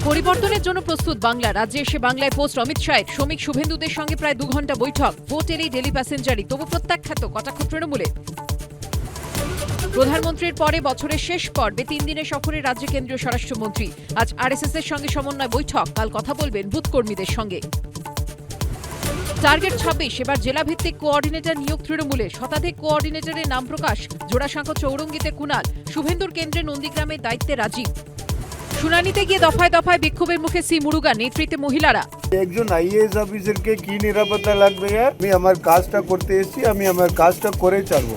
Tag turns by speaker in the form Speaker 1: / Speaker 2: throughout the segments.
Speaker 1: পরিবর্তনের জন্য প্রস্তুত বাংলা। রাজ্যে এসে বাংলায় পোস্ট অমিত শাহের। শ্রমিক শুভেন্দুদের সঙ্গে প্রায় 2 ঘন্টা বৈঠক। ভোট এলেই ডেলি প্যাসেঞ্জারি, তবু প্রত্যাখ্যাত কটাক্ষ তৃণমূলে। প্রধানমন্ত্রীর পরে বছরের শেষ পর্বে 3 দিনের সফরে রাজ্যে কেন্দ্রীয় স্বরাষ্ট্রমন্ত্রী। আজ আরএসএস এর সঙ্গে সমন্বয় বৈঠক, কাল কথা বলবেন বুথ কর্মীদের সঙ্গে। টার্গেট 26, এবার জেলাভিত্তিক কোঅর্ডিনেটর নিয়োগ তৃণমূলের। শতাধিক কোঅর্ডিনেটরের নাম প্রকাশ। জোড়াসাঁকো চৌরঙ্গিতে কুণাল, শুভেন্দুর কেন্দ্রে নন্দীগ্রামের দায়িত্বে রাজীব। শুনানিতে গিয়ে দফায় দফায় বিক্ষোভের মুখে সি মুরুগান নেতৃত্বে মহিলারা।
Speaker 2: একজন আইএএস অফিসারকে কি নিরাপত্তা লাগবে? আমি আমার কাজটা করতে এসেছি, আমি আমার কাজটা করে ছাড়বো।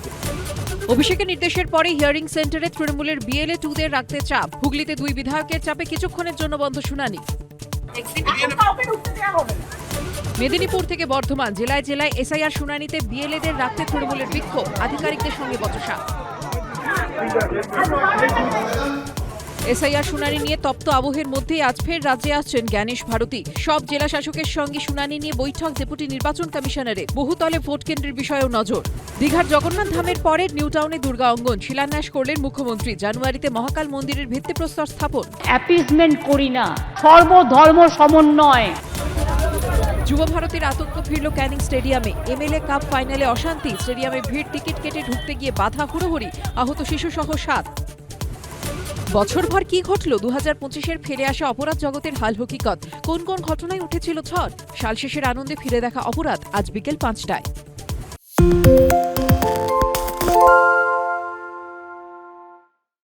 Speaker 1: অভিষেকের নির্দেশের পরে হিয়ারিং সেন্টারে তৃণমূলের বিএলএ 2দের রাখতে চাপ। হুগলিতে 2 বিধায়কের চাপে কিছুক্ষণের জন্য বন্ধ শুনানি। মেদিনীপুর থেকে বর্ধমান, জেলায় জেলায় এসআইআর শুনানিতে বিএলএদের রাখতে তৃণমূলের বিক্ষোভ। আধিকারিকদের সঙ্গে বচসা। এসআইআর শুনানি নিয়ে তপ্ত আবহের মধ্যেই আজ ফের রাজ্যে আসছেন জ্ঞানেশ ভারতী। সব জেলা শাসকের সঙ্গে শুনানি নিয়ে বৈঠক ডেপুটি নির্বাচন কমিশনারের। বহুতলে ভোট কেন্দ্রের বিষয়েও নজর। দীঘার জগন্নাথ ধামের পরে নিউ টাউনে দুর্গা অঙ্গন শিলান্যাস করলেন মুখ্যমন্ত্রী। জানুয়ারিতে মহাকাল মন্দিরের ভিত্তিপ্রস্তর স্থাপন।
Speaker 3: অ্যাপিজমেন্ট করি না, সর্বধর্ম সমন্বয়।
Speaker 1: যুব ভারতীর আতঙ্ক ফিরল ক্যানিং স্টেডিয়ামে। এমএলএ কাপ ফাইনালে অশান্তি। স্টেডিয়ামে ভিড়, টিকিট কেটে ঢুকতে গিয়ে বাধা, হুড়োহুড়ি, আহত শিশুসহ 7। বছরভর কি ঘটল? 2025-এর ফিরে আসা অপরাধ জগতের হাল হকিকত। কোন কোন ঘটনায় উঠেছিল ঝড়? সাল শেষের আনন্দে ফিরে দেখা অপরাধ আজ বিকেল 5টায়।